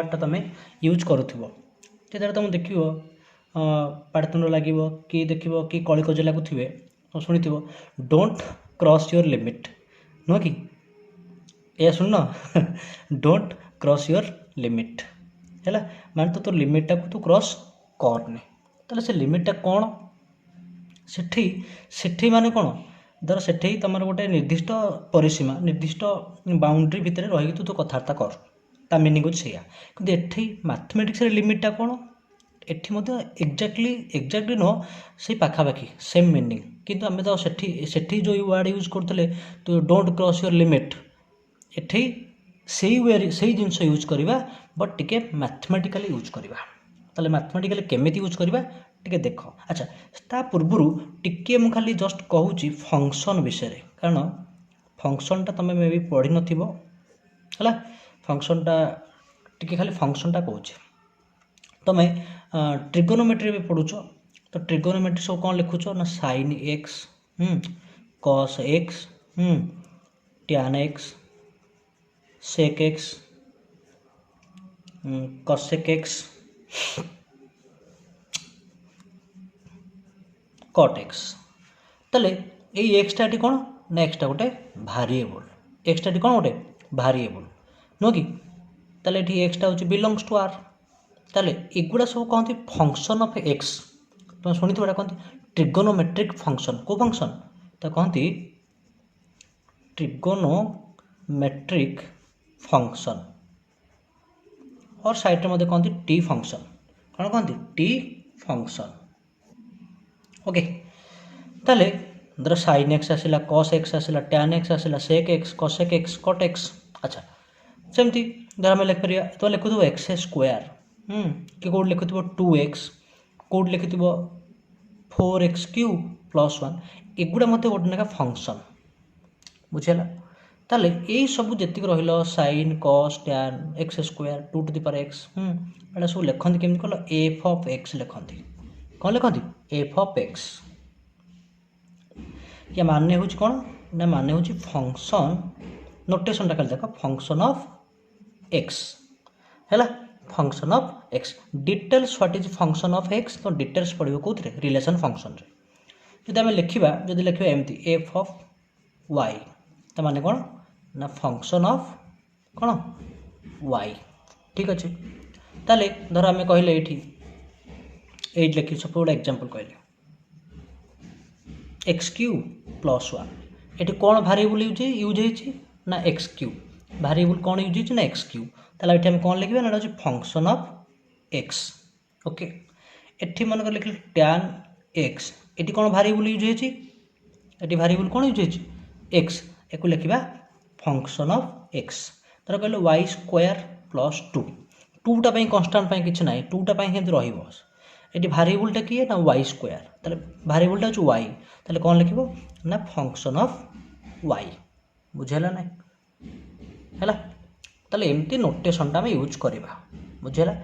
टा तुम यूज करूथबो जेतरे तुम देखिबो पाड़तुंड लागिबो कि देखिबो कि कलिकज लागुथिबे शुणिथिबो डोंट क्रॉस योर लिमिट नुह कि या सुन डोंट क्रॉस योर लिमिट है माने तो लिमिटा को तू क्रॉस करने ताले से लिमिटा कौन सेठी सेठी माने कौन धर सेठी तुम गोटे निर्दिष्ट परिसीमा निर्दिष्ट बाउंड्री भितर रही तू तो कथबार्ता कर ता मीनिंग हो कि एठी मैथमेटिक्स लिमिटा कौन एठी मध्य एक्जाक्टली नुह से पाखापाखि सेम मीनिंग किंतु आम तो सेठी जो वर्ड यूज करते तो डोंट क्रॉस योर लिमिट एठी से जिनस यूज करवा बट टिके मैथमेटिकली यूज करवा ताले मैथमेटिकली केमिति यूज करवा टिके देख अच्छा ता पूर्व टिके मु खाली जस्ट कहूँ फंक्शन विषय कारण फंक्शनटा तुम मे भी पढ़ी नथिबो है फंक्शनटा टिके खाली फंक्शनटा कहूँ तुम ट्रिगोनोमेट्री भी पढ़ुच तो ट्रिगोनोमेट्री सब कौन लिखुच ना sine x cos x tan x sec x cosec x cot x ताले ये एक्सटा कौन ना एक्सटा गोटे भारिएबल एक्सटा कौन गोटे भारिएबल नुह कि ताले ये एक्सटा हूँ बिलंग्स टू आर ताले एगुड़ा सब कहते फंक्शन ऑफ एक्स तुम शुणी कहते ट्रिगोनोमेट्रिक फंक्शन को फंक्शन तो कहती ट्रिगोनोमेट्रिक फंक्शन और साइड में कहते टी फंक्शन कौन कहते टी फंक्शन ओके ताले धर साइन एक्स आसला कॉस एक्स आसला टैन एक्स आसला sec x cosec x cot x अच्छा सेमती धर आम लिखिपर तो लिखुव एक्स स्क्वायर कि Kaut लिखुव 2x Kaut लिखुव 4x Q plus 1 एगुड़ा मत गोटे ना फंक्शन बुझेगा ताले यही सब जी रहा sine cos tan x square 2 to the power x एटा सब लिखती केमती कल एफ ऑफ एक्स लिखती कौन लिखती एफ ऑफ एक्स या माने हूँ कौन ना माने हूँ फंक्शन नोटेशनटा खाली देख फंक्शन ऑफ एक्स है function of x details what is function of x तो डिटेल्स पढ़ो कौन रिलेशन फंक्शन जो आम लिखा जो लिखा एमती एफ ऑफ वाई तो माने कौन ना फंक्शन ऑफ कौन वाई ठीक अच्छे ताले धर आम कहले ये लिखी सब गोटे एग्जांपल कहले एक्स क्यू प्लस 1 ये कौन भारिएबल यूज हो ना एक्स क्यू भारिएबल कौन यूज हो ना एक्स क्यू ताला ये आम कौन लिखा ना function of x okay eighty मन कर लिखिले टैन एक्स ये कौन भारिएबल यूज हो भारिएबल कौन यूज हो एक्स एक लिखा फंक्शन ऑफ एक्स तर कहले वाई स्क्वायर प्लस 2 2टा कन्स्टांट किसी ना 2टा रही भारिएबलटा किए ना वाई स्क्वायर ताले भारिएबलटा हूँ वाई ताले कौन लिखो ना फंक्शन ऑफ वाई बुझेगा ना है ताले एमती नोटेशनटा यूज करवा बुझेगा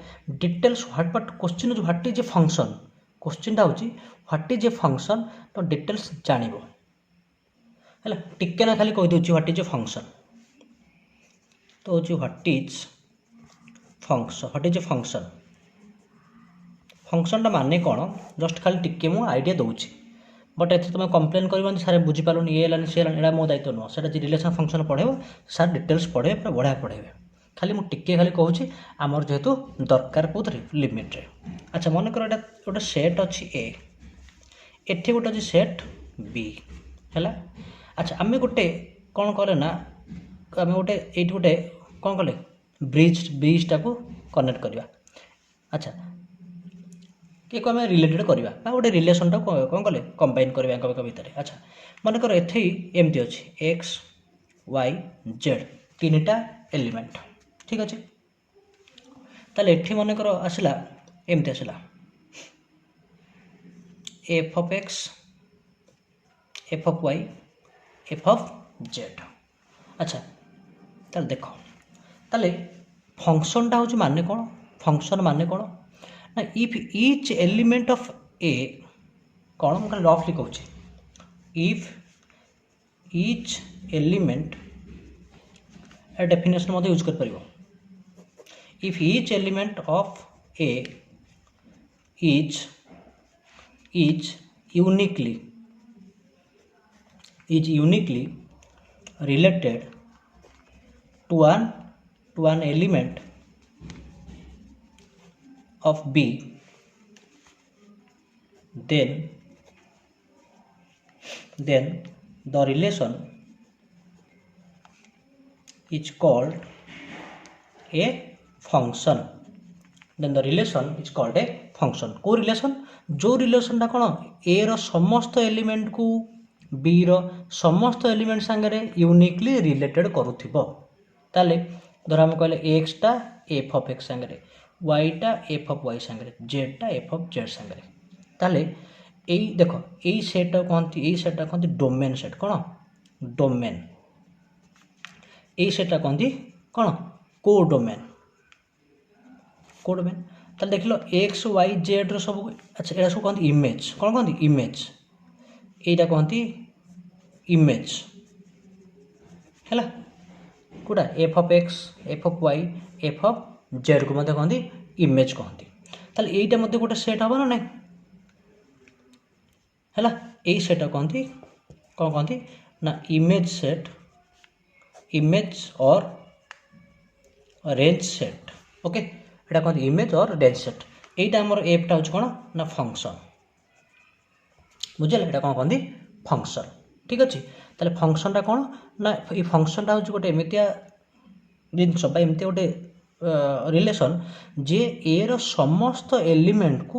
details what question what is a function क्वेश्चनटा हूँ व्हाट इज ए फंक्शन तो डिटेल्स जान है टिके ना खाली कहीदे व्हाट इज ए फंक्शन तो हूँ व्हाट इज ए फंक्शन फंक्शनटा माने कौन जस्ट खाली टिके मु आइडिया दूसरी बट ये तुम कंप्लेन कर सारे बुझीपार ये सी है मो दायित्व नुह से रिलेशन फंक्शन पढ़े सार डिटेल्स पढ़े पूरा बढ़िया पढ़े खाली मुझे टिके खाली कहूँ आमर जेहेतु दरकार कौन लिमिट रे अच्छा मन कर गोटे सेट अच्छी ए एठी गोटे अच्छी सेट बी है अच्छा आम गोटे कौन कले ना आम गोटे ये गोटे कौन कले ब्रिजटा को कनेक्ट करवा अच्छा कि आम रिलेटेड करवा गोटे रिलेसनटा कौन कले कंबाइन करवा भितर अच्छा मन कर एमती अच्छी एक्स वाई जेड 3टा एलिमेंट ठीक अच्छे ताले एठी मन कर आसला एमती आसला f of x f of y f of z अच्छा ताले देख ताले फंक्शनटा हूँ माने कौन फंक्शन माने कौन ना इफ ईच एलिमेंट ऑफ ए कौन मुझे रफली कहूँ if each element definition use कर if each element of A is uniquely related to one element of B, then the relation is called a function. Then the relation is called a function. को relation जो relation टा कौन A रो समस्त element को B रो समस्त element सांगरे uniquely related करूथिबो ताले धर हम कहले x टा f of x सांगरे y टा f of y सांगरे z टा f of z सांगरे ताले एई देखो एई सेट टा कहंती डोमेन सेट कोन डोमेन एई सेट टा कहंती कोन कोडोमेन ताले देख लो x y z रो सब अच्छा एरा सब कहंती इमेज कोन कहंती इमेज एटा कहंती इमेज हैला कोडा f of x f of y f of z को मते कहंती इमेज कहंती ताले एटा मते गोटे सेट हबो ना नै हैला एई सेट कहंती कोन कहंती ना इमेज सेट इमेज और रेंज सेट ओके एटा कहंती इमेज और रेंज सेट एटा हमर f टा होछ कोन ना फंक्शन बुझिला एटा कोन कहंती फंक्शन ठीक अछि ताले फंक्शन टा कोन ना ई फंक्शन टा होछ गोटे एमितिया जिंस बा एमिति गोटे रिलेशन जे ए रो समस्त एलिमेंट को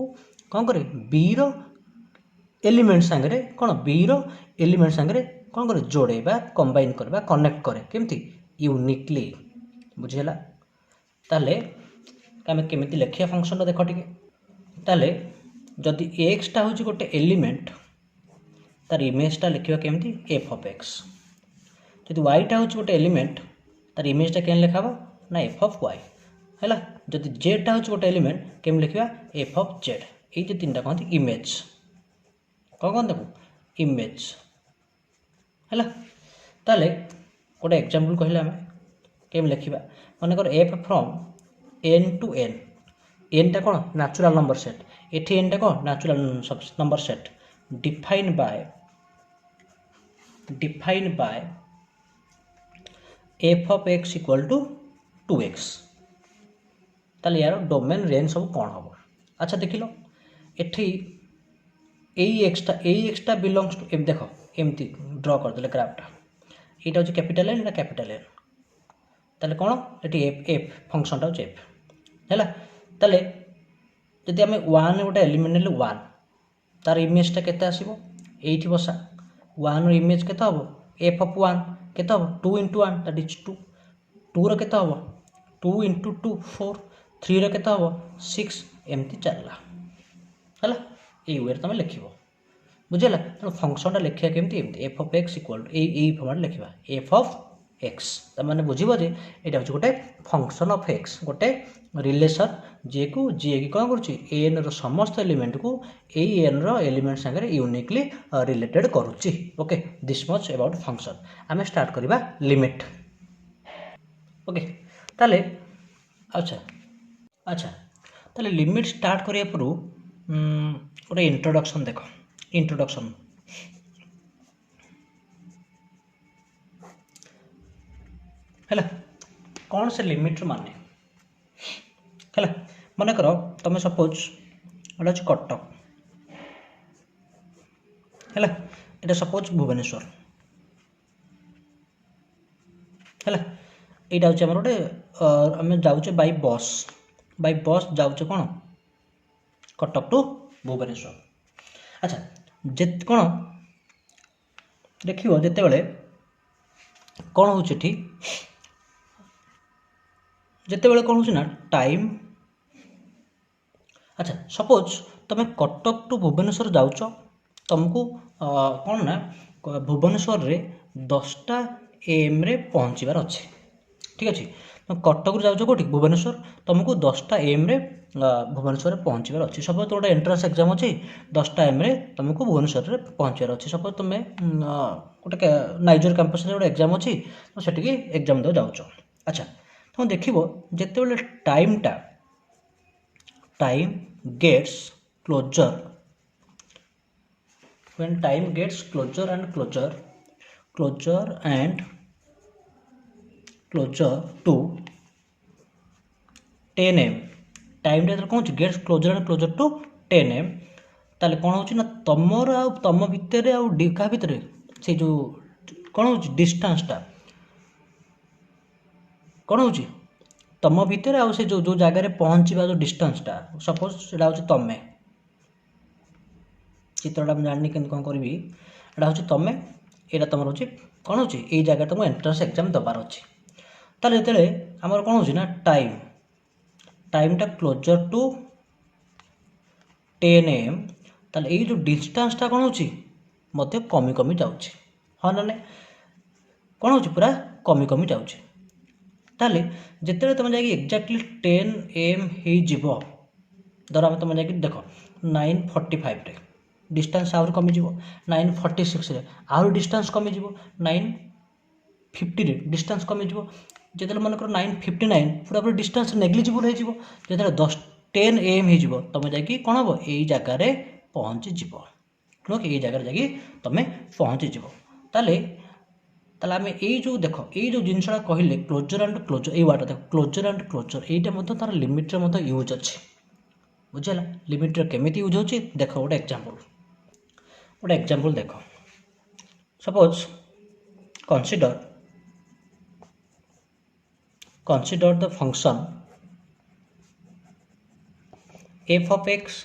कोन करे बी रो एलिमेंट सांगरे कोन बी रो एलिमेंट सांगरे कोन करे जोड़ेबा कंबाइन करबा कनेक्ट करे केमति यूनिकली बुझिला ताले आमे केमिति लेखिया फंक्शन टा देखो ठीक ताले जदि x टा होची गोटे एलिमेंट तार इमेज टा लिखिबा केमति f of x जदि y टा होची गोटे एलिमेंट तार इमेज टा केन लिखाबो ना f of y हैला जदि z टा होची गोटे एलिमेंट केम लिखिबा f of z एई जे तीनटा कहंती इमेज कोन देखो इमेज हैला ताले गोटे एग्जांपल कहले हमें केम लिखिबा माने कर f from n to n n टा कोन नेचुरल नंबर सेट एठी n टा कोन natural number set define by f of x equal to 2x ताले यार डोमेन रेंज सब कोन हबो अच्छा देखिलो एठी एई x टा बिलोंग्स टू एम देखो एमती ड्रा कर देले ग्राफ टा एटा होची कैपिटल n एटा कैपिटल n ताले कोन एठी f फंक्शन टा होची f हैला ताले जदि हमें 1 गोटे एलिमेंट ले 1 तार इमेज टा केते आसीबो एठी बसा 1 रो इमेज केते हबो f of 1 केते हबो 2 into 1 दैट इज 2 2 रो केते हबो 2 into 2 4 3 रो केते हबो 6 एमती चलला हैला ए वेर तमे लिखिबो बुझिला त फंक्शन टा लिखिया केमती एमती f of x equal a format लिखिबा f of x त माने बुझिबो जे एटा होछ गोटे फंक्शन ऑफ x गोटे रिलेशन जे की कोन करूची n रो समस्त एलिमेंट को ए n रो एलिमेंट संगे यूनिकली रिलेटेड करूची okay this much about function हमें स्टार्ट करबा लिमिट ओके ताले अच्छा ताले लिमिट स्टार्ट करिया परू गोटे इंट्रोडक्शन देखो इंट्रोडक्शन हैला कौन से लिमिट माने हैला माने करो तमे सपोज एटा छ कटक हैला एटा सपोज भुवनेश्वर हैला एटा होचे हमर गोटे हमें जाउचे बाय बस जाउचे कोन कटक टू भुवनेश्वर अच्छा जे कोन देखियो जेते बेले कोन होचे ठीक जेते बेले कोन होचे ना टाइम अच्छा सपोज तमे कटक टू भुवनेश्वर जाउच तुमको कोन ना भुवनेश्वर रे 10टा am रे पहुँचबार अच्छे ठीक अच्छे तुम कटक जाउच कोठी भुवनेश्वर तुमको 10टा am रे भुवनेश्वर रे पहुँचबार अच्छे सपोज तो एंट्रेंस एग्जाम अच्छे 10टा am रे तुमको भुवनेश्वर रे पहुँचबार अच्छे सपोज तुम गोटे नाइजर कैंपस रे गोटे एग्जाम अच्छी तो सेठी एग्जाम दे जाउच अच्छा तुम देखिबो जेतेबेले time gets closer when time gets closer and closer to 10 am time टा कौन gets closer and closer to 10 am ताले कौन होची ना तमर आ तम भितर आ का भितर से जो कौन होची डिस्टेंस टा कौन होची तम भितर आ से जो जो जगह रे पहुंचीबा जो डिस्टेंस टा सपोज सेटा होची तमे चित्रटा मैं जानी केमती कौन करी एटा हूँ तुम यहाँ तुम हूँ कौन हो जगह तुम एंट्रांस एग्जाम दबार अच्छे ताले जो आमर कौन हो टाइमटा क्लोजर टू 10 am ताले ये जो डिस्टेंसटा कौन हो कमी कमी जाऊँगी हाँ ना नहीं कौन हो पूरा कमी कमी जाऊँगी ताले जिते तुम जा एक्जाक्टली 10 am हो धर आम तुम जा देख 9:45 रे डिस्टेंस आहुरी कमिज 9:46 रे आहुरी डिस्टेंस कमिज 9:50 रे डिस्टेंस कमिज जो मनकर 9:59 पूरा पूरा डिस्टेंस नेग्लिजिबल हो जो 10 am हो तुम जा कौन हम यही जगार पहुँचीज नुह ये जगार जा तुम पहुँचीज ताले आम यही जो देख ये जो जिनसा कहले क्लोजर एंड क्लोजर ये वार्ड देख क्लोजर एंड क्लोजर यहाँ तार लिमिट्रे यूज अच्छे बुझेगा लिमिट्रे केमी यूज हो देख गोटे एग्जांपल देख suppose consider the function f of x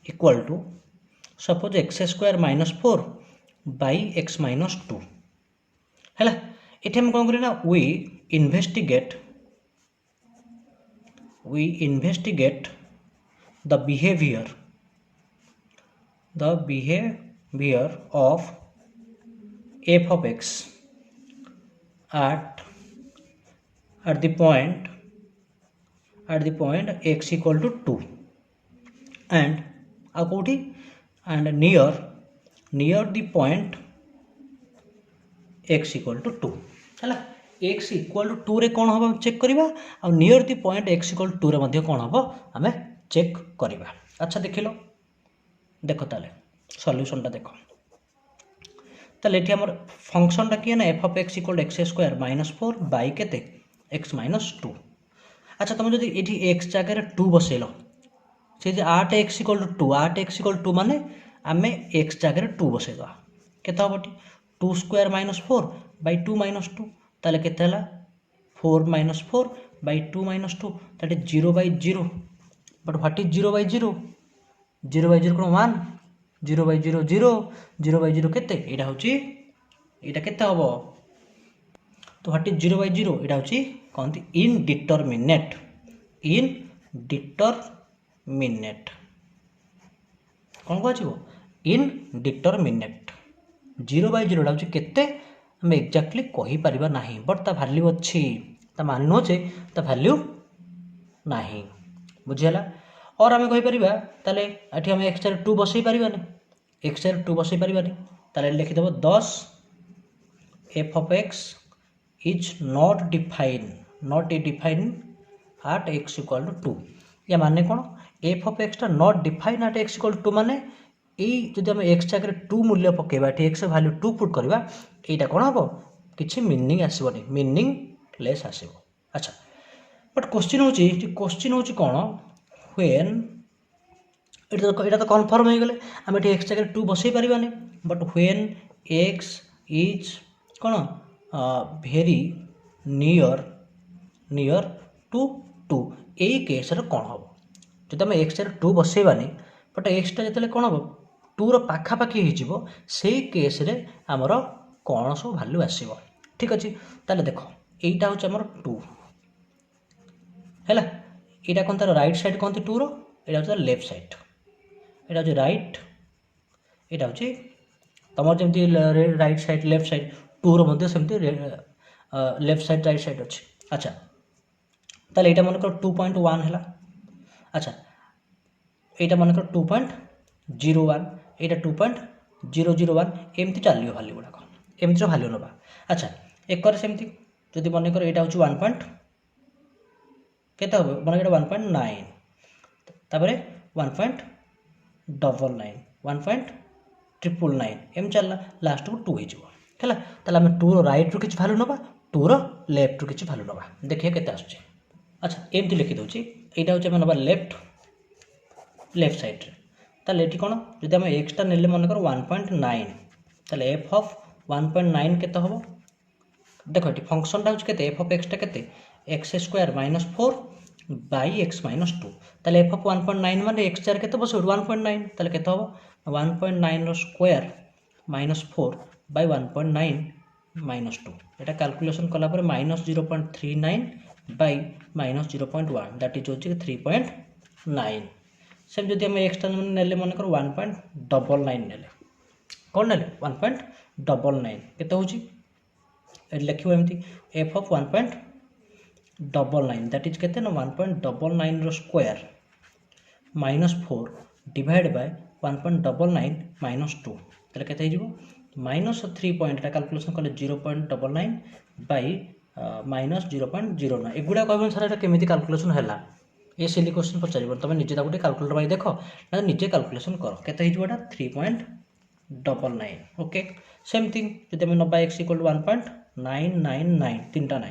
equal to suppose x square minus 4 by x minus 2 है ये हम कौन करना we investigate the behavior of f of x at the point x equal to 2 and and near the point x equal to 2 है x equal to 2 रे कौन हम check करवा और near the point x equal to 2 रे मध्य कौन हम आम चेक करवा अच्छा देख लो देख ताले सॉल्यूशन टा देख ताले एठी हमर फंक्शन टा किए ना f of x equal to x square minus 4 by केते x minus 2 अच्छा तुम जो ये x जगह 2 बसैल से 8x equal to 2 8x equal to 2 माने आम x जगह 2 बसैद केते हम 2 square minus 4 by 2 minus 2 ताले केते हला 4 minus 4 by 2 minus 2 that is 0 by 0 but what is 0 by 0 0 by 0 कौन 1 0 by 0 0 0 by 0 केते एटा होची एटा केते हबो तो व्हाट इज 0 by 0 एटा होची कहती इनडिटरमिनेट कौन कह इनडिटरमिनेट 0 by 0 होची केते हम एक्जाक्टली कहि परिबा नाही बट ता वैल्यू अच्छी ता मान नो जे ता वैल्यू नाही बुझियला और आम कहि परिबा ताले एठी हम x 2 बसई परिबानी x 2 बसई परिबानी ताले लिखि देबो 10 f of x is not defined at x equal to 2 या माने कौन f of x टा not defined at x equal to 2 माने यही जदि हम x जगह 2 मूल्य पकेबा x वैल्यू 2 पुट करबा एटा कौन हम किछि मीनिंग आसीबनी मीनिंगलेस आसीबो अच्छा बट क्वेश्चन होची कौन व्हेन एटा तो कन्फर्म हो गले आम एटी x जगह 2 बसई परिबानी बट व्हेन x इज कौन भेरी नियर टू 2 यही केस कौन हम जो आम x जगह 2 बसईबानी बट x टा जो कौन हम 2 पाखापाखि हो से केस रे आमर कौन सब भैल्यू आसो ठीक अच्छे ताले देख यहीटा हूँ आमर 2 है यहाँ कौन तार राइट साइड कहते 2 यहाँ हूँ लेफ्ट साइड यहाँ हूँ राइट यहाँ हूँ तुम जमी राइट साइड लेफ्ट साइड 2 रमती लेफ्ट साइड राइट साइड अच्छे अच्छा ताले यहाँ मनकर 2.1 है अच्छा यहाँ मनकर 2.01 यहाँ 2.001 एमती चलो भैल्यू गुड़ाक एमती भैल्यू नवा अच्छा एक सेमती जदि मनकर यहाँ हूँ 1.1 केते हम मन 1.9 तापर 1.99 1.999 एम चलला लास्ट को 2 है ताला आम 2 रईट रु किसी भैल्यू नवा 2 लेफ्ट रु किसी भैल्यू नवा देखिए केते आसुची। अच्छा एमती लिखी दूची यहाँ हूँ नवा लेफ्ट साइड ताले ये कौन जब आम एक्सटा नेले मन कर 1.9 ताले एफ ऑफ 1.9 केते हम देख ये फंक्शनटा हूँ केते एफ ऑफ एक्सटा केते x square minus 4 by x minus 2 ताले एफ ऑफ 1.9 माने एक्स चार केते बस 1.9 ताले केते हम 1.9 रो square minus 4 by 1.9 minus 2 Etah calculation कला पर minus 0.39 by minus 0.1 that is होची 3.9 सेम जदि हम एक्सटा नेले मन कर 1.99 नेले कौन नेले 1.99 केते होची लिखियो एमती एफ ऑफ 1.99 दैट इज केते ना 1.99 रो square minus 4 divide by 1.99 minus 2 ताले केते हिजबो माइनस 3 पॉइंट टा कैलकुलेशन कले 0.99 बाई माइनस 0.09 एगुड़ा कहबन सर एटा केमिति कैलकुलेशन हैला ए सिली क्वेश्चन पचारिबो तमे निजे ताकुटे कैलकुलेटर बाई देखो ना निजे कैलकुलेशन करो केते हिजबो एटा 3.99 ओके सेम थिंग जदि हम नबा x इक्वल टू 1.999 तीनटा 9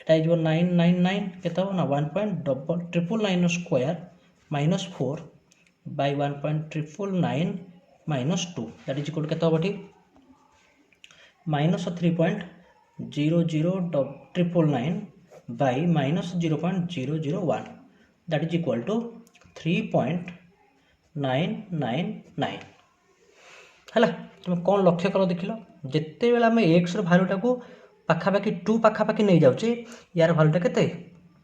एटा हिजबो 999 केते हो ना 1.999 square minus 4 by 1.999 minus 2 that is equal to केते होबो ठीक minus 3.00999 by minus 0.001 that is equal to 3.999 है तुम कौन लक्ष्य कर देख जिते बेला आम एक्स भैल्यूटा को पाखापाखि 2 पाखापाखि नहीं जाऊे यार भैल्यूटा केते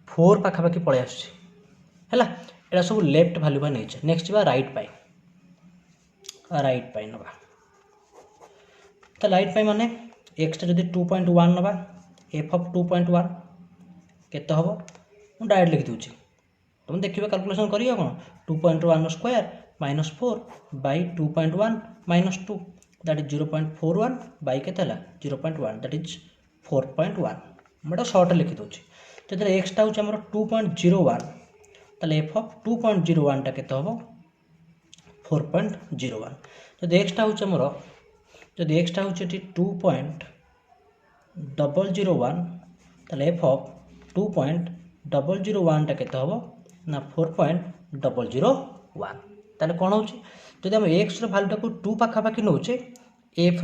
4 पाखापाखि पलि आसला एटा सब लेफ्ट भैल्यू पर नहीं नेक्स्ट जा राइट पाई नवा तो राइट पाई माने एक्सटा जब 2.1 नवा एफ ऑफ 2.1 केते हम मुझे डायरेक्ट लिखी दूची तुम देखिए कैलकुलेशन करिए कौन 2.1 square minus 4 by 2.1 minus 2 that is 0.41 by केते 0.1 दैट इज 4.1 मैं शॉर्ट लिखी दूची जो एक्सटा हूँ 2.01 ताले एफ ऑफ 2.01 टा केते हम 4.01 जब एक्सटा हूँ जब एक्सटा हूँ 2.001 ताले एफ ऑफ 2.001 टा केते हम ना 4.001 ताले कौन होची जदि हम एक्स भैल्यूटा को 2 पाखापाखि नौचे एफ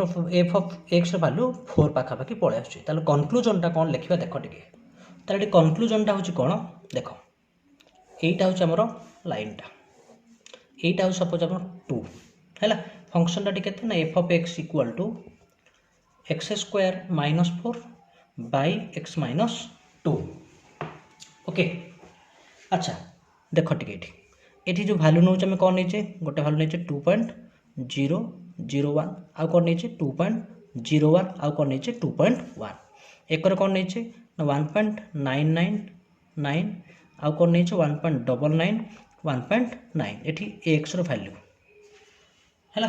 ऑफ एक्स भैल्यू 4 पाखापाखि पलि आसुची ताले कनक्लूजनटा कौन लिखिबा देखो टिके ताले कनक्लूजनटा होची कौन देखो एटा होची हमर लाइनटा एटा हो सपोज हम 2 हैला फंक्शनटा टिके ना f of x equal to x square minus 4 by x minus 2 okay अच्छा देख टिके ये जो भैल्यू नौ कौन नहीं गोटे भैल्यू नहीं 2.001 आउ कौन नहीं 2.01 आउ कौन नहीं 2.1 एक कौन नहीं 1.999 आउ कौन नहीं 1.99 1.9 ये एक्स भैल्यू है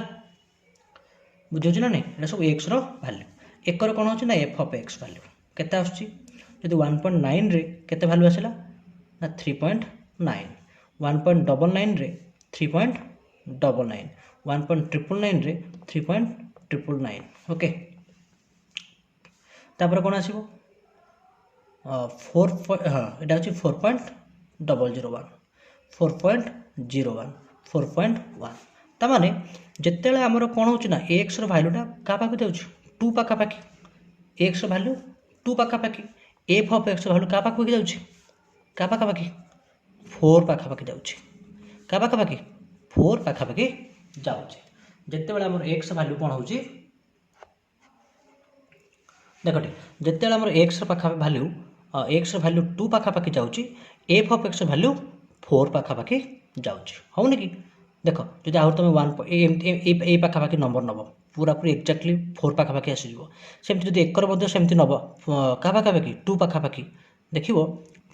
बुझे ना नहीं ये सब एक्स भैल्यू एक कौन हो एफ ऑफ एक्स भैल्यू केते आसुची जदि 1.9 रे केते भैल्यू आसला ना 3.9 1.99 रे 3.99 1.999 रे 3.999 ओके तापर कौन आसीबो 4 हाँ एटा होची 4.001 4.1 तामाने जितेबाला आमर कौन हो एक्स भैल्यूटा क्या पाखे जाऊँ 2 पाखापाखि एक्स भैल्यू 2 पाखापाखि एफ ऑफ एक्स भैल्यू क्या पाखे जाऊँ क्या पाखापाखि 4 पाखापाखि जाऊँ क्या पाखापाखि 4 पाखापाखि जाऊँ जितेबाला आमर एक्स भैल्यू कौन हो देखटे जितेबाला आमर एक्स पाखा भैल्यू एक्स भैल्यू 2 पाखापाखि जाऊँ एफ ऑफ एक्स भैल्यू 4 पाखापाखि जाऊँ होनी कि देख जब आउ तुम 1 पाखापाखि नंबर नब पूरा पूरी एक्जाक्टली 4 पाखापाखि आसीଯିव सेमती जब एकर सेमती नब क्या पाखापाखि 2 पाखापाखि देख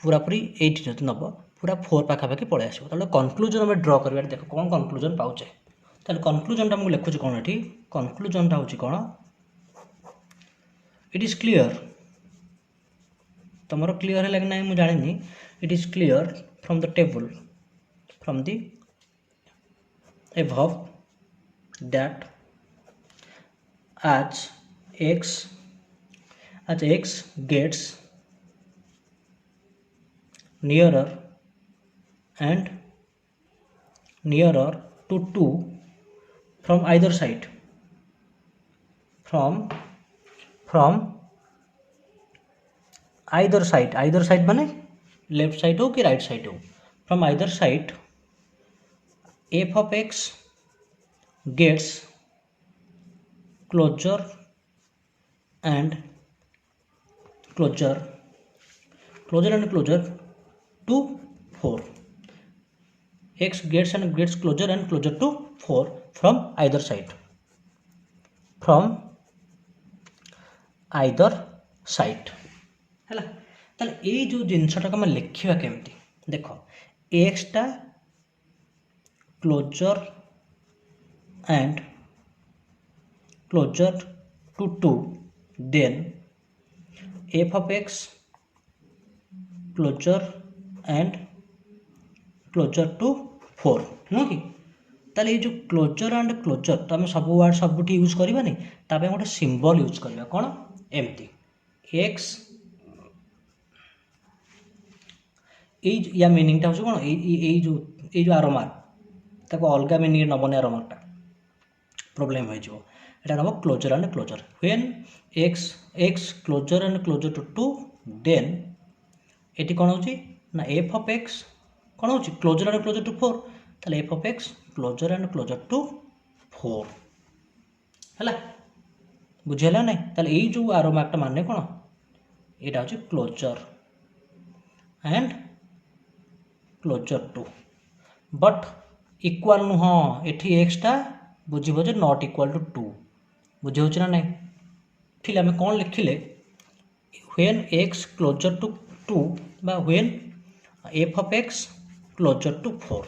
पूरा पूरी 8 जब नब पूरा 4 पाखापाखि पलि आसो कनक्लूजन आम ड्र कर देख कौन कनक्लूजन पाचे ताले कनक्लूजनटा मुझे लिखुची कौन ये कनक्लूजनटा हूँ कौन इट इज क्लीयर तुम क्लीयर है कि ना मुझे जानी it is clear from the table, from the above, that as x gets nearer and nearer to 2 from either side, from either side माने लेफ्ट साइड हो कि राइट साइड हो, from either side f of x gets closer and closer to 4. x gets closer and closer to 4 from either side, ହେଲା। ତାହେଲେ ଏଇ ଯେଉଁ ଜିନିଷଟାକୁ ଆମେ ଲେଖିବା କେମିତି, ଦେଖ ଏକ୍ସଟା closer and closer to 2, then f of x closer and closer to 4, ନୁହଁ କି? ତାହେଲେ ଏଇ ଯେଉଁ କ୍ଲୋଜର ଆଣ୍ଡ କ୍ଲୋଜର ତ ଆମେ ସବୁ ୱାର୍ଡ଼ ସବୁଠି ୟୁଜ୍ କରିବାନି, ତା ପାଇଁ ଗୋଟେ ସିମ୍ବଲ୍ ୟୁଜ୍ କରିବା, କ'ଣ? ଏମିତି ଏକ୍ସ, या मिनिंगटा हूँ कौन ये आरो मार्क ताको अलग मिनिंग नबनी आरो मार्कटा प्रोब्लेम हो नब closer and closer when x closer and closer to 2 then ये कौन हो ना एफ ऑफ एक्स कौन हो क्लोजर एंड क्लोजर टू 4 ताले f of x closer and closer to 4 है बुझेगा ना ताले ये जो आरो मार्कटा माने कौन यहाँ हूँ closer and closer to but equal नुह एटी एक्सटा बुझे जे नॉट इक्वाल टू 2 बुझे ना ना ठीक आम कौन लिखिले व्हेन एक्स क्लोजर टू 2 बा when f of x closer to 4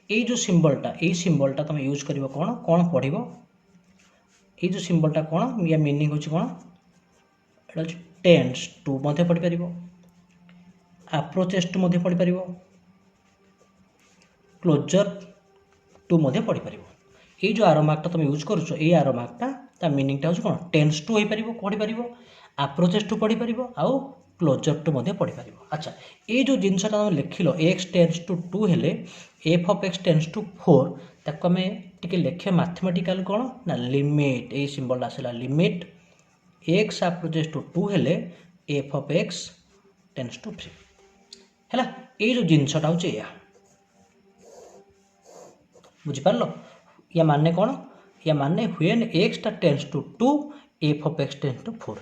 ये जो सिंबलटा तुम यूज कर कौन कौन पढ़ ये जो सिंबलटा कौन या मीनिंग हूँ कौन यहाँ टेंस टू मध्य पढ़ी पार अप्रोचेस टू मध्य पढ़ी पार क्लोजर टू मध्य पढ़ी पार ये जो आरो मार्कटा तुम यूज करुच ये आरो मार्कटा मीनिंगटा हूँ कौन टेंस टू हो पार पढ़ी पार अप्रोचेस टू पढ़ी पार आउ क्लोजर टू मध्य पढ़ी पार। अच्छा ये जो जिनसा तुम लिखिल एक्स टेंस टू 2 हेले f of x tends to 4 ताको आम टिके लिखे मैथमेटिकल कौन ना लिमिट ये सिंबल आसला लिमिट एक्स अप्रोचेस टू 2 हेले f of x tends to 3 है ये जो जिनसटा हूँ या बुझिपार या माने कौन या माने व्हेन एक्सटा tends to 2 f of x tends to 4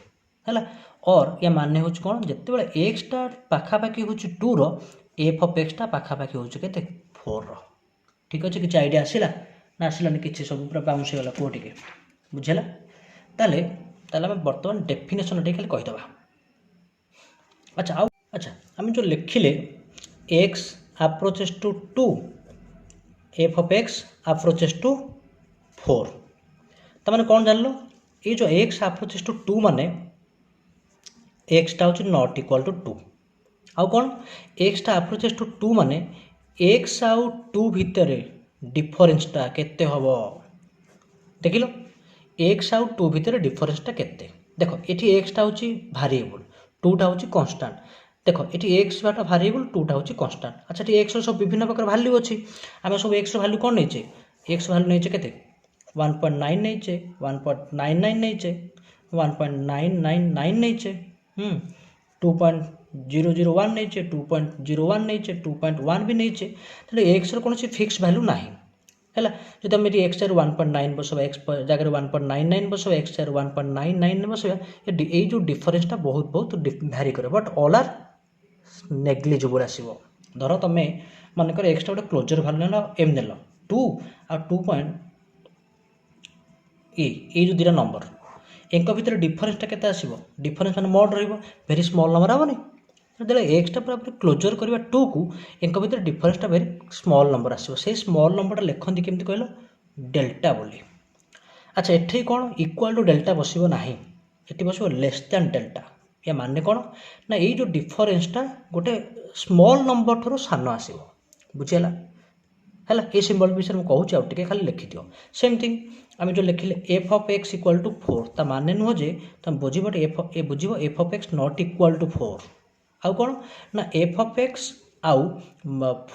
है और या माने हूँ कौन जिते बड़े एक्सटा पाखापाखि हूँ 2 रो एफ ऑफ एक्सटा पाखापाखि हूँ के 4 रो ठीक अच्छे किसी आइडिया आसला ना आसलानी कि सब पूरा बाउंस होगा कौ टे बुझेगा ताले आम बर्तमान डेफिनेशन टे खाली कहीदे। अच्छा आम जो लिखिले x approaches to 2 f of x approaches to 4 तमाने कौन जान लो ये जो एक्स अप्रोचेस टू 2 माने एक्सटा हूँ नॉट इक्वाल टू 2 आउ कौन एक्सटा अप्रोचेस टू 2 माने एक्स आउ 2 भितर डिफरेन्सटा केते हबो देख लो एक्स आउ 2 भितर डिफरेन्सटा केते देख ये एक्सटा हूँ भारिएबल 2टा हूँ कन्स्टांट देख ये एक्स बाटा भारिएबल 2टा हूँ कन्स्टांट। अच्छा ये एक्स सब विभिन्न प्रकार भैल्यू अच्छी आम सब एक्स भैल्यू कौन नहीं एक्स भैल्यू नहीं के 1.9 नहीं 1.99 नहीं 1.999 नहीं 2.001 नहीं 2.01 नहीं 2.1 भी नहीं तेल एक्स कौन फिक्स भैल्यू ना है जो आम ये एक्स 1.9 बसवा एक्स जगह 1.99 बसवा एक्स 1.99 बसवा ये जो डिफरेन्सटा बहुत बहुत भैरी करे बट ऑल आर नेग्लिजिबल आसो धर तुम मनकर एक्सटा गोटे क्लोजर भैल्यू ना एम ने 2 आ 2 ये जो दुटा नंबर एक भितर डिफरेन्सटा केते आसीबो डिफरेन्स माने मोड रहिबो वेरी स्मॉल नंबर हेबोनी जो एक्सटा पूरा क्लोजर करवा 2 को एक भितर डिफरेन्सटा वेरी स्मॉल नंबर आसो से स्मॉल नंबरटा लिखती केमती कहल डेल्टा बोली। अच्छा एठी कौन इक्वाल टू डेल्टा बसो ना ये बस लेस दैन डेल्टा या माने कौन ना ये जो डिफरेन्सटा गोटे स्मॉल नंबर ठार सान आसो बुझीगला है ये सिंबल विषय मुझे कहूँ आउ टे खाली लिखिदिव सेम थिंग आम जो लिखिले f of x equal to 4 ता माने नुह जे तुम बुझे बुझ f of x not equal to 4 आउ कौन ना एफ ऑफ एक्स आउ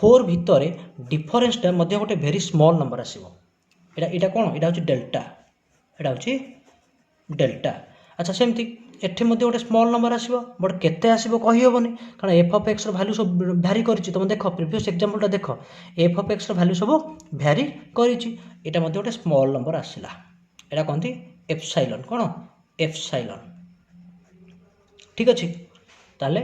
4 भितर डिफरेन्सटा गोटे भेरी स्मॉल नंबर आसो यहाँ कौन यहाँ हूँ डेल्टा यहाँ हूँ डेल्टा अच्छा सेमती एठी मध्य गोटे स्मॉल नंबर आसो बट केते आसो कहीहबनी कारण एफ ऑफ एक्स भैल्यू सब भ्यारी करिछि तुम देख प्रिवियस एग्जांपलटा देख एफ ऑफ एक्स भैल्यू सब भ्यारी करिछि एटा मध्य गोटे स्मॉल नंबर आसला एटा कहती एप्सिलॉन कौन एप्सिलॉन ठीक अच्छे ताले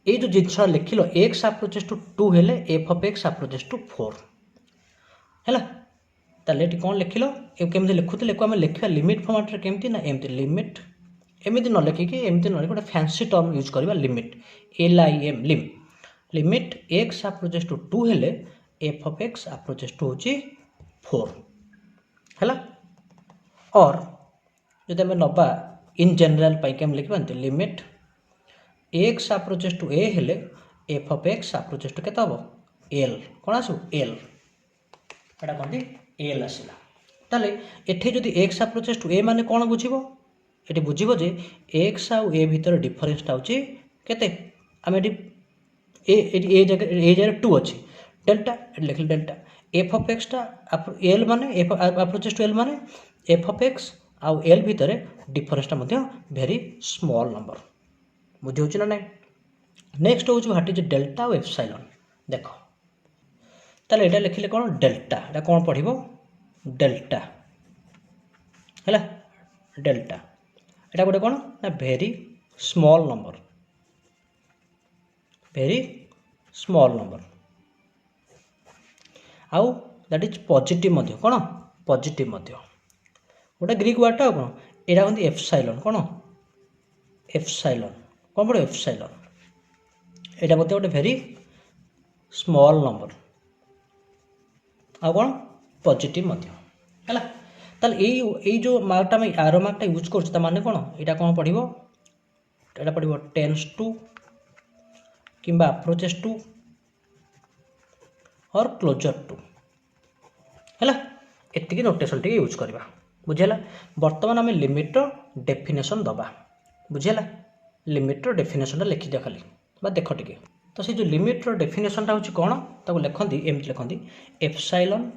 ये जो जिनसा लिखिल एक्स अप्रोचेस टू 2 हेले f of x approaches to 4 है ताले ये कौन लिखिल केमती लिखुले आम लिखा लिमिट फॉर्मेट केमती ना एमती लिमिट एमती न लिखिकी एमती न गोटे फैंसी टर्म यूज करवा limit LIM limit x approaches to 2 हेले f of x approaches to हूँ 4 है और जब आम नवा इन जनरल पाई लिखा limit x approaches to a हेले f of x approaches to के L कौन आसो L एटा कहते L आसला ताले एठी जदि एक्स अप्रोचेस टू ए माने कौन बुझिबो ये बुझे जे एक्स आउ ए भीतर डिफरेन्सटा हूँ केते आम ए जगह 2 अच्छी डेल्टा लिख डेल्टा एफ ऑफ एक्सटा एल माने एफ अप्रोचेस टू एल माने एफ ऑफ एक्स आउ एल भीतर डिफरेन्सटा भेरी स्मॉल नंबर बुझे ना नहीं नेक्स्ट हूँ व्हाट इज डेल्टा और एप्सिलॉन देख ताले एटा लिखिले कौन डेल्टा एटा कौन पढ़िबो डेल्टा है डेल्टा एटा गोटे कौन ना भेरी स्मॉल नंबर भेरी स्मॉल नंबर आउ दैट इज पॉजिटिव मध्य कौन पॉजिटिव मध्य गोटे ग्रीक वर्डटा कौन यहाँ कहते एप्सिलॉन कौन एप्सिलॉन कौन पड़े एप्सिलॉन यहाँ मध्य गोटे भेरी स्मॉल नंबर आउ कौन पॉजिटिव मध्य है ताल ये जो मार्कटा मैं आरो मार्कटा यूज कर माने कौन यहाँ कौन पढ़ो यहाँ पढ़ो टेन्स टू कि अप्रोचेस टू और क्लोजर टू है एति नोटेसन टी यूज करवा बुझेगा बर्तमान आम लिमिट्र डेफिनेशन दबा बुझेगा लिमिट्र डेफिनेशन लिखिद खाली बा देख टे तो से जो लिमिट्र डेफिनेशनटा हूँ कौन ताको लिखती एमती लिखती एप्सिलॉन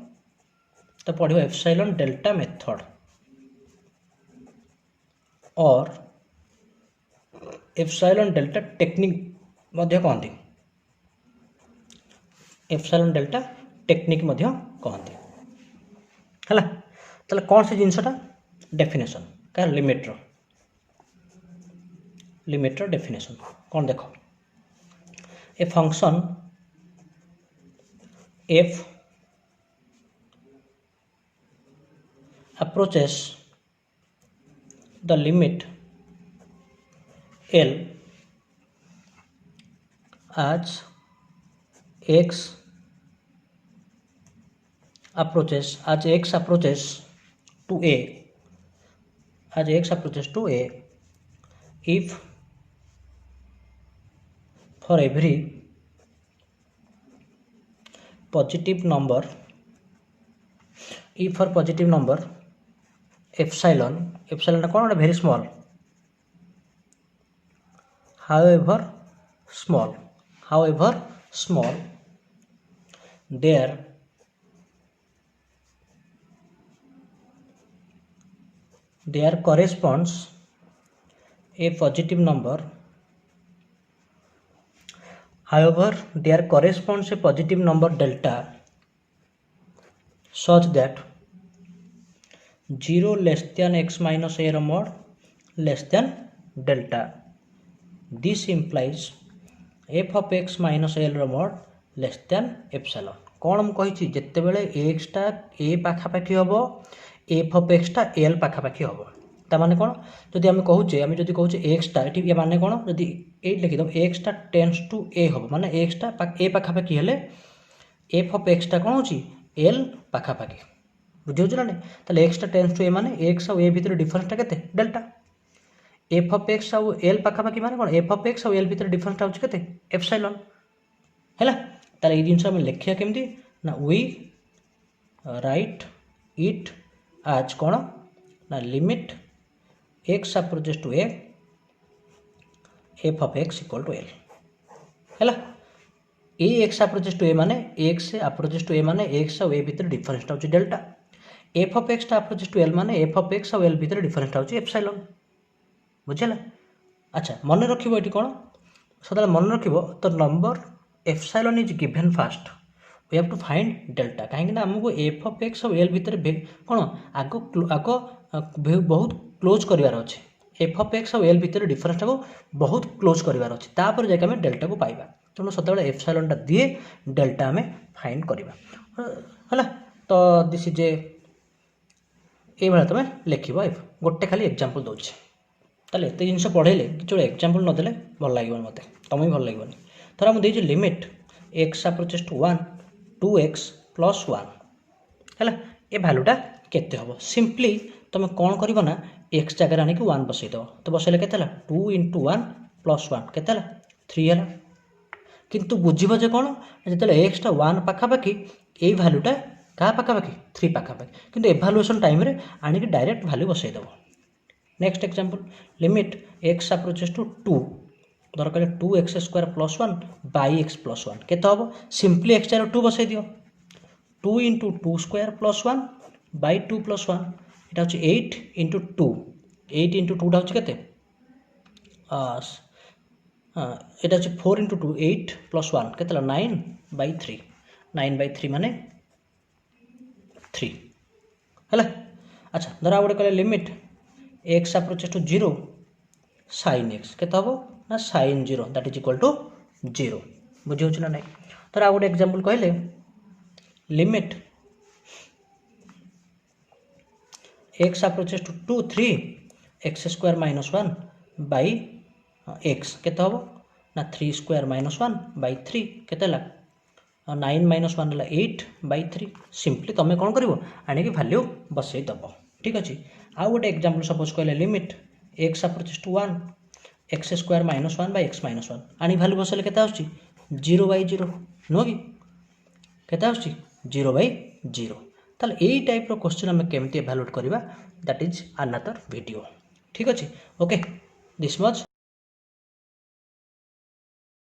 तो पढ़ो एप्सिलॉन डेल्टा मेथड और एप्सिलॉन डेल्टा टेक्निक मध्य कहती एप्सिलॉन डेल्टा टेक्निक मध्य कहती है ताले कौन से जिनसटा डेफिनेशन क्या लिमिट्र डेफिनेशन कौन देख a function F approaches the limit L as x approaches to a if for every positive number epsilon कौन very small however small there corresponds a positive number delta such that 0 less than x minus a mod less than delta. This implies f of x minus l mod less than epsilon. कौन मुझे कही जिते बड़े एक्सटा ए पाखापाखि हम F of एक्सटा L पाखापाखि हम ताने कौन जदि आम कहे आम जब कहे एक्सटा ये माने कौन जदि ये लिखिद एक्सटा टेन्स टू ए हम माने एक्सटा ए पाखापाखि हेले एफ ऑफ एक्सटा कौन हो एल पाखापाखि बुझे ना नहीं ताले एक्सटा टेन्स टू ए माने एक्स और ए भीतर डिफरेंसटा केते डेल्टा एफ ऑफ एक्स आउ एल पाखापाखि माने कौन एफ ऑफ एक्स आउ एल भितर डिफरेंस होची केते एप्सिलॉन हैला ताले ए जिंस हम लिखिया केमती ना वी राइट इट आज कौन ना limit x approaches to a f of x equal to L हैला a x approaches to a माने एक्स अप्रोचेस टू ए माने एक्स और ए भितर डिफरेंस होची delta f of x approaches to L माने एफ ऑफ एक्स और L भितर difference होची एप्सिलॉन बुझिला अच्छा मन रखिबो एटी कोन सदा मन रखिबो तो number epsilon is given first we have to find delta कहीं ना हमको एफ ऑफ एक्स और एल भितर कोन आगो बहुत क्लोज करिवार अछि एफ ऑफ एक्स और एल भितर डिफरेंस को बहुत क्लोज करिवार अछि तापर जाके हम डेल्टा को पाइबा तेणु सदा एप्सिलॉन टा दिए डेल्टा हमें फाइंड करिबा हला तो दिस इज ए भाला तमे लिखिबो एफ गोटे खाली एग्जांपल दोछि ताले एते जिंस पढेले किछो एग्जांपल न देले भल लागिबो मते तमे भल लागिबोनी थरा हम देछि limit x approaches to 1 2x plus 1 हैला ए वैल्यूटा केते हबो सिंपली तमे कोन करिवो ना x जगह आनी के 1 बसै दो तो बसैले केते हला 2 * 1 + 1 केते हला 3 हला किंतु बुझिबो जे कोन जेतले x टा 1 पाखा पाखी ए वैल्यूटा का पाखा पाखी 3 पाखा पाखी किंतु इवैल्यूएशन टाइम रे आनी के डायरेक्ट वैल्यू बसै दो next example limit x approaches to 2 धर कहले 2x² + 1 / x + 1 केते हबो सिंपली x * 2 बसै दियो 2 * 2² + 1 / 2 + 1 एटा होची 8 * 2 8 * 2 टा होची केते एटा होची 4 * 2 8 + 1 केते 9/3 9/3 माने 3 हला अच्छा धरा गोटे कहले limit x approaches to 0 sin x केते हबो ना sin 0 that is equal to 0 बुझी होची ना नहीं तर आ गोटे एग्जांपल कहले limit x approaches to 2 3 x² - 1 by x केते हबो ना 3² - 1 / 3 केते ला 9 - 1 ला 8/3 सिंपली तमे कोन करिवो आनी कि वैल्यू बसै दबो ठीक अछि आ गोटे एग्जांपल सपोज कहले limit x approaches to 1 x² - 1 by x - 1 आनी वैल्यू बसले केते आउची 0/0 नो कि केते आउची 0/0 ताले एई टाइप रो क्वेश्चन हम केमती इवैल्यूएट करबा दैट इज अनदर वीडियो ठीक अछि ओके दिस वाज